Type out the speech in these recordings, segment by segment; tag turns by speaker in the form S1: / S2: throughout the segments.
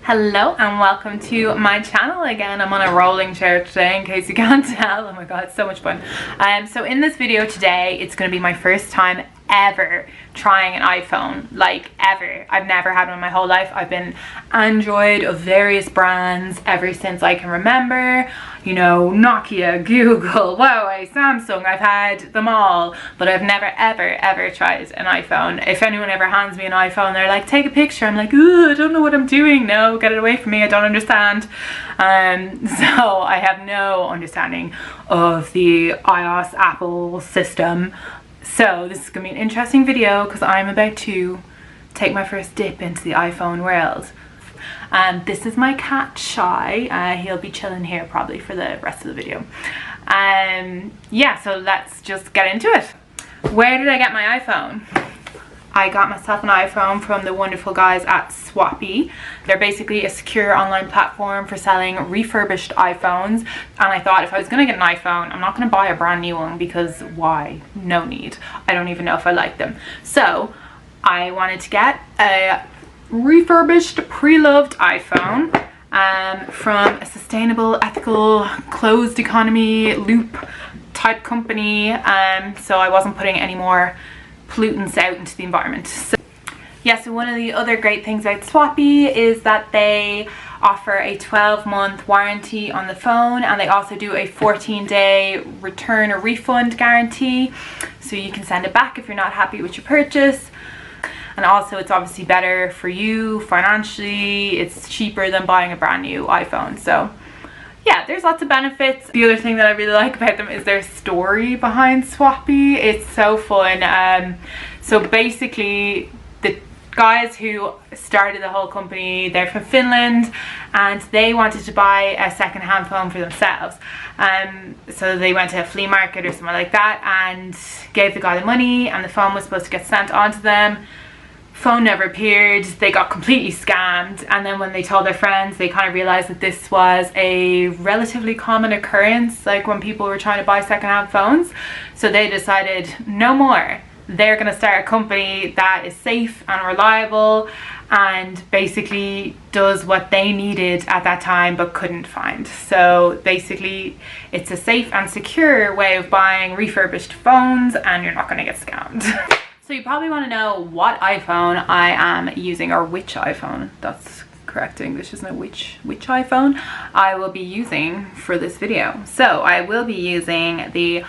S1: Hello and welcome to my channel again. I'm on a rolling chair today in case you can't tell. Oh my god, it's so much fun. So in this video today, it's going to be my first time ever trying an iPhone, like ever. I've never had one in my whole life. I've been Android of various brands ever since I can remember. You know, Nokia, Google, Huawei, Samsung, I've had them all, but I've never ever tried an iPhone. If anyone ever hands me an iPhone, they're like, take a picture. I'm like, ooh, I don't know what I'm doing. No, get it away from me. I don't understand. So I have no understanding of the iOS Apple system. So this is gonna be an interesting video because I'm about to take my first dip into the iPhone world. This is my cat Shy. He'll be chilling here probably for the rest of the video. Yeah, so let's just get into it. Where did I get my iPhone? I got myself an iPhone from the wonderful guys at Swappy. They're basically a secure online platform for selling refurbished iPhones. And I thought if I was gonna get an iPhone, I'm not gonna buy a brand new one because why? No need. I don't even know if I like them. So I wanted to get a refurbished, pre-loved iPhone from a sustainable, ethical, closed economy, loop type company. So I wasn't putting any more pollutants out into the environment. So one of the other great things about Swappy is that they offer a 12-month warranty on the phone, and they also do a 14-day return or refund guarantee, so you can send it back if you're not happy with your purchase. And also it's obviously better for you financially. It's cheaper than buying a brand new iPhone. So yeah, there's lots of benefits. The other thing that I really like about them is their story behind Swappy. It's so fun. So basically the guys who started the whole company, they're from Finland, and they wanted to buy a second-hand phone for themselves. So they went to a flea market or something like that and gave the guy the money, and the phone was supposed to get sent on to them. Phone never appeared. They got completely scammed, and then when they told their friends, they kind of realized that this was a relatively common occurrence, like when people were trying to buy secondhand phones. So they decided no more. They're going to start a company that is safe and reliable and basically does what they needed at that time but couldn't find. So basically it's a safe and secure way of buying refurbished phones, and you're not going to get scammed. So you probably want to know what iPhone I am using, or which iPhone, that's correct English, isn't it? Which iPhone I will be using for this video. So I will be using the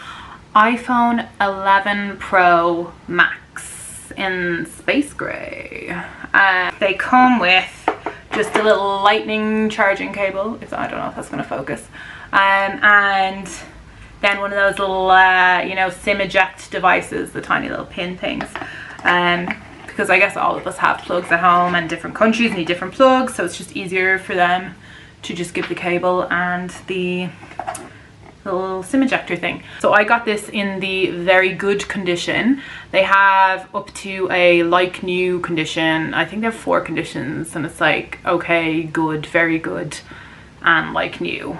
S1: iPhone 11 Pro Max in space gray. They come with just a little lightning charging cable, I don't know if that's going to focus, and then one of those little you know, SIM eject devices, the tiny little pin things, because I guess all of us have plugs at home, and different countries need different plugs, so it's just easier for them to just give the cable and the little SIM ejector thing. So I got this in the very good condition. They have up to a like new condition. I think they have 4 conditions, and it's like okay, good, very good, and like new.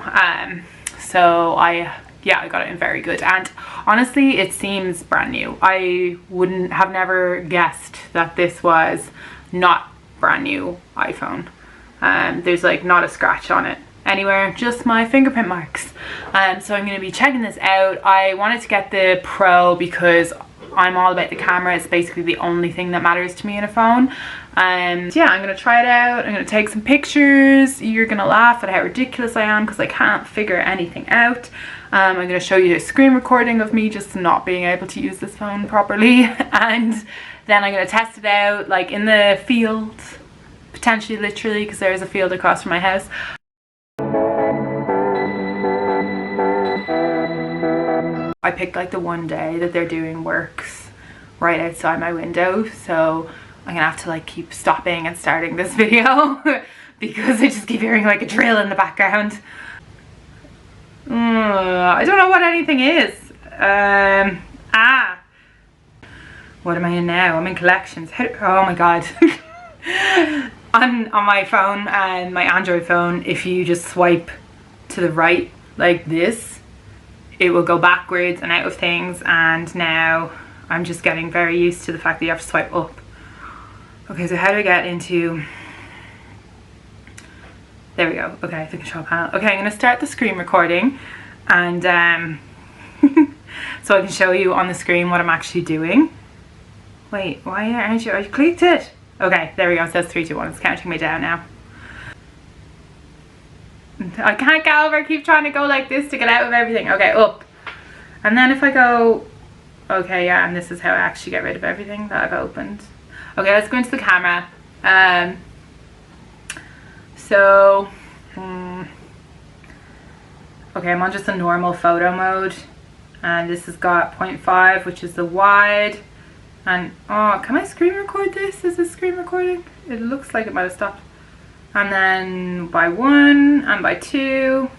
S1: So I got it in very good, and honestly it seems brand new. I wouldn't have never guessed that this was not brand new iPhone. There's like not a scratch on it anywhere, just my fingerprint marks. So I'm going to be checking this out. I wanted to get the Pro because I'm all about the camera. It's basically the only thing that matters to me in a phone. Yeah, I'm going to try it out. I'm going to take some pictures. You're going to laugh at how ridiculous I am because I can't figure anything out. I'm going to show you a screen recording of me just not being able to use this phone properly, and then I'm going to test it out like in the field, potentially literally, because there is a field across from my house. I picked like the one day that they're doing works right outside my window, so I'm gonna have to like keep stopping and starting this video because I just keep hearing like a drill in the background. I don't know what anything is. What am I in now? I'm in collections. Oh my god. On my phone, and my Android phone, if you just swipe to the right like this, it will go backwards and out of things, and now I'm just getting very used to the fact that you have to swipe up. Okay, so how do I get into There we go. Okay, the control panel. Okay, I'm gonna start the screen recording, and so I can show you on the screen what I'm actually doing. Wait, why aren't you? I clicked it. Okay, there we go. It says 3, 2, 1. It's counting me down now. I can't get over. I keep trying to go like this to get out of everything. Okay, up. And then if I go, okay, yeah, and this is how I actually get rid of everything that I've opened. Okay, let's go into the camera. Okay, I'm on just a normal photo mode, and this has got 0.5, which is the wide. And oh, can I screen record this? Is this screen recording? It looks like it might have stopped. And then by 1 and by 2.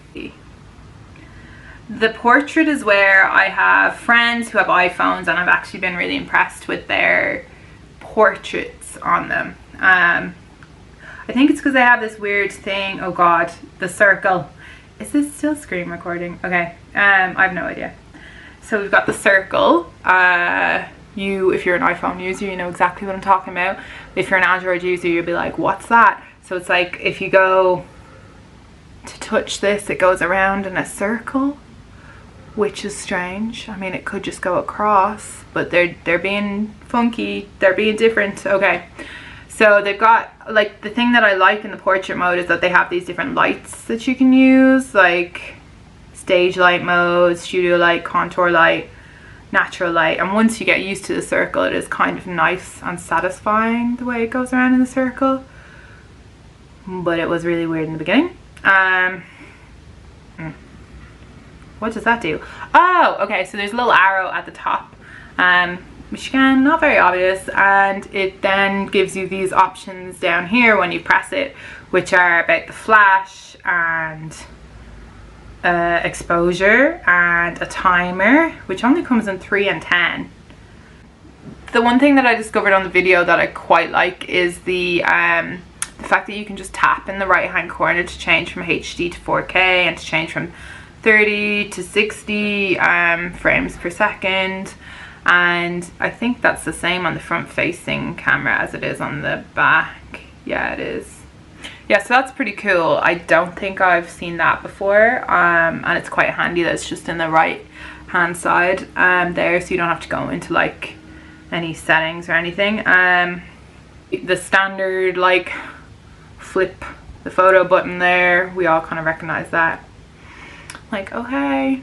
S1: The portrait is where I have friends who have iPhones, and I've actually been really impressed with their portraits on them. I think it's because they have this weird thing. Oh god, the circle. Is this still screen recording? Okay, I have no idea. So we've got the circle. If you're an iPhone user, you know exactly what I'm talking about. If you're an Android user, you'll be like, what's that? So it's like if you go to touch this, it goes around in a circle, which is strange. I mean, it could just go across, but they're being funky. They're being different. Okay. So they've got, like, the thing that I like in the portrait mode is that they have these different lights that you can use, like stage light mode, studio light, contour light, natural light. And once you get used to the circle, it is kind of nice and satisfying the way it goes around in the circle. But it was really weird in the beginning. What does that do? Oh, okay, so there's a little arrow at the top, which again, not very obvious, and it then gives you these options down here when you press it, which are about the flash and exposure and a timer, which only comes in 3 and 10. The one thing that I discovered on the video that I quite like is the fact that you can just tap in the right hand corner to change from HD to 4K and to change from 30 to 60 frames per second. And I think that's the same on the front facing camera as it is on the back. Yeah, it is. Yeah, so that's pretty cool. I don't think I've seen that before, and it's quite handy that it's just in the right hand side there, so you don't have to go into like any settings or anything. The standard like flip the photo button there, we all kind of recognize that. Like, oh hey,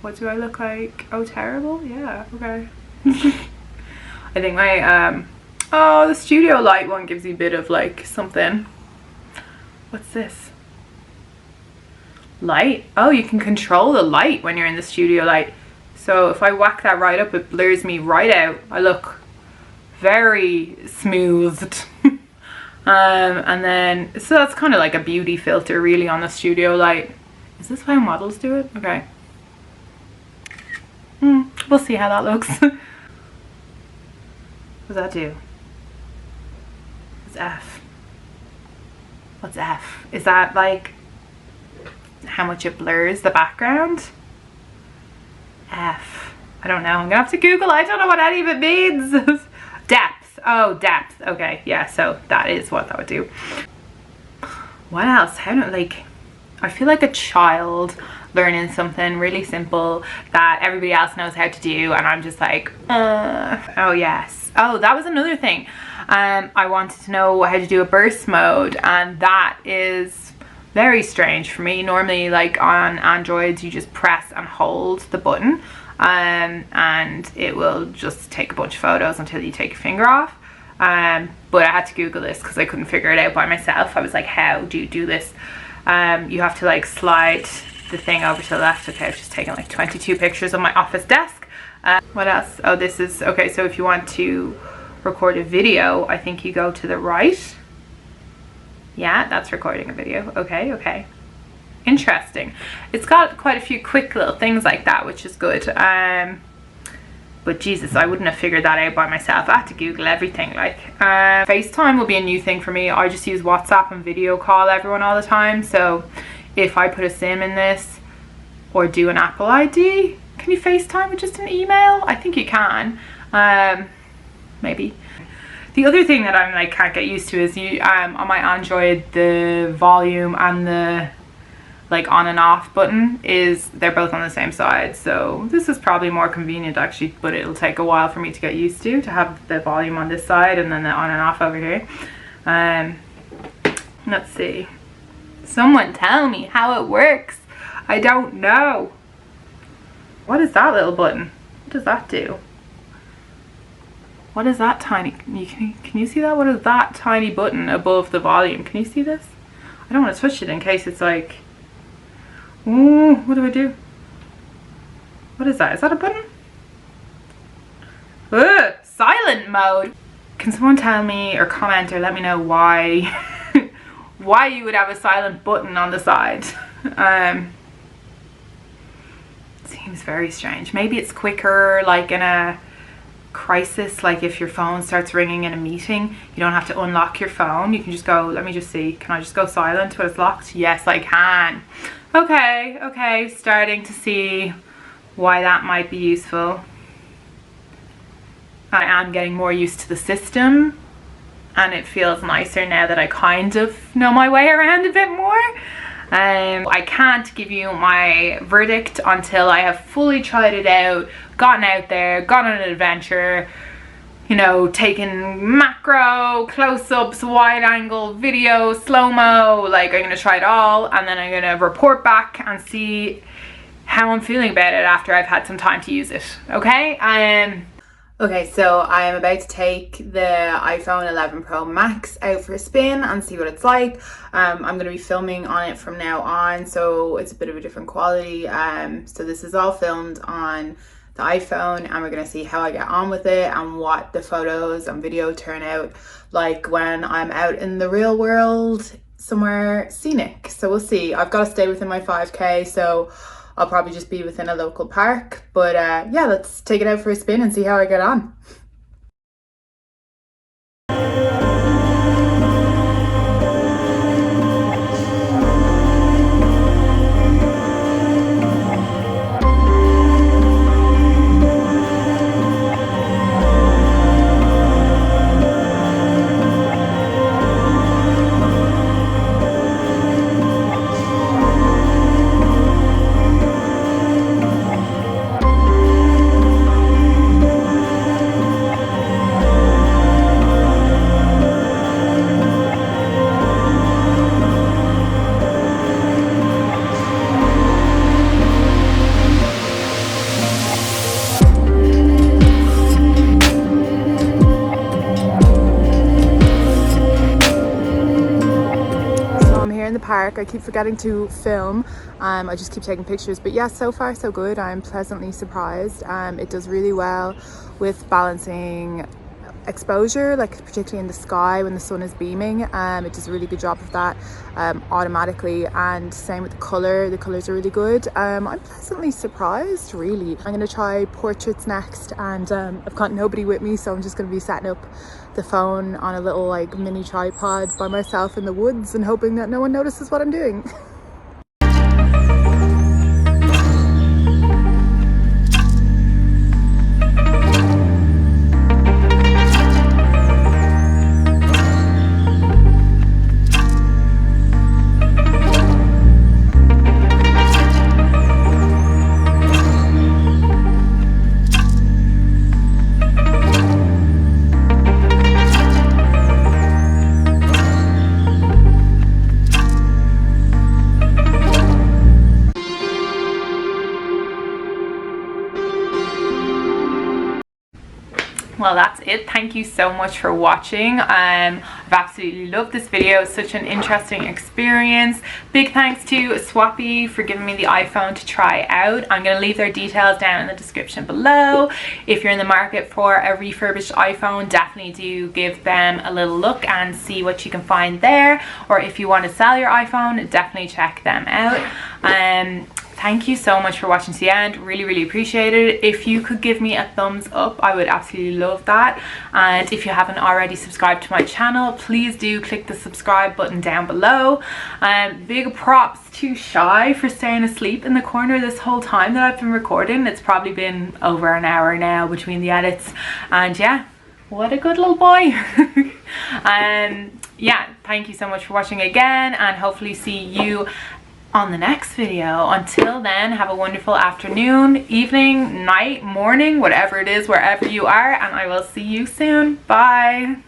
S1: what do I look like? Oh, terrible? Yeah, okay. I think my oh, the studio light one gives you a bit of like something. What's this? Light? Oh, you can control the light when you're in the studio light. So if I whack that right up, it blurs me right out. I look very smoothed. And then, so that's kind of like a beauty filter really on the studio light. Is this how models do it? Okay. We'll see how that looks. What does that do? It's F. What's F? Is that like how much it blurs the background? F. I don't know. I'm gonna have to Google. I don't know what any of it means. Depth. Oh, depth. Okay, yeah, so that is what that would do. What else? How do, like, I feel like a child learning something really simple that everybody else knows how to do, and I'm just like, oh yes. Oh, that was another thing. I wanted to know how to do a burst mode, and that is very strange for me. Normally, like on Androids, you just press and hold the button, and it will just take a bunch of photos until you take your finger off. But I had to Google this because I couldn't figure it out by myself. I was like, how do you do this? You have to like slide the thing over to the left. Okay, I've just taken like 22 pictures of my office desk. What else? Oh, this is, okay, so if you want to record a video, I think you go to the right. Yeah, that's recording a video. Okay, okay. Interesting. It's got quite a few quick little things like that, which is good. But Jesus, I wouldn't have figured that out by myself. I had to Google everything. Like, FaceTime will be a new thing for me. I just use WhatsApp and video call everyone all the time. So if I put a SIM in this or do an Apple ID, can you FaceTime with just an email? I think you can. Maybe. The other thing that I'm like can't get used to is on my Android, the volume and the like on and off button they're both on the same side, so this is probably more convenient actually, but it'll take a while for me to get used to have the volume on this side and then the on and off over here. Let's see, someone tell me how it works. I don't know. What is that little button? What does that do? What is that tiny, can you see that? What is that tiny button above the volume? Can you see this? I don't want to touch it in case it's like, ooh, what do I do? What is that? Is that a button? Ugh, silent mode. Can someone tell me or comment or let me know why why you would have a silent button on the side? Seems very strange. Maybe it's quicker like in a crisis, like if your phone starts ringing in a meeting, you don't have to unlock your phone, you can just go, let me just see, can I just go silent when it's locked? Yes, I can. Okay, starting to see why that might be useful. I am getting more used to the system and it feels nicer now that I kind of know my way around a bit more. I can't give you my verdict until I have fully tried it out, gotten out there, gone on an adventure, you know, taken macro, close-ups, wide-angle, video, slow-mo. Like, I'm gonna try it all and then I'm gonna report back and see how I'm feeling about it after I've had some time to use it. Okay, okay, so I am about to take the iPhone 11 Pro Max out for a spin and see what it's like. I'm going to be filming on it from now on, so it's a bit of a different quality. So this is all filmed on the iPhone and we're going to see how I get on with it and what the photos and video turn out like when I'm out in the real world somewhere scenic. So we'll see. I've got to stay within my 5K, so I'll probably just be within a local park, but yeah, let's take it out for a spin and see how I get on. Park. I keep forgetting to film. I just keep taking pictures, but yeah, so far so good. I'm pleasantly surprised. It does really well with balancing exposure, like particularly in the sky when the sun is beaming. It does a really good job of that automatically, and same with the colors are really good. I'm pleasantly surprised, really. I'm going to try portraits next, and I've got nobody with me, so I'm just going to be setting up the phone on a little like mini tripod by myself in the woods and hoping that no one notices what I'm doing. Well, that's it. Thank you so much for watching. I've absolutely loved this video. It's such an interesting experience. Big thanks to Swappy for giving me the iPhone to try out. I'm going to leave their details down in the description below. If you're in the market for a refurbished iPhone, definitely do give them a little look and see what you can find there. Or if you want to sell your iPhone, definitely check them out. Thank you so much for watching to the end. Really appreciate it. If you could give me a thumbs up, I would absolutely love that. And if you haven't already subscribed to my channel, please do click the subscribe button down below. Big props to Shy for staying asleep in the corner this whole time that I've been recording. It's probably been over an hour now between the edits. And yeah, What a good little boy. Yeah, thank you so much for watching again, and hopefully see you on the next video. Until then, have a wonderful afternoon, evening, night, morning, whatever it is, wherever you are, and I will see you soon. Bye.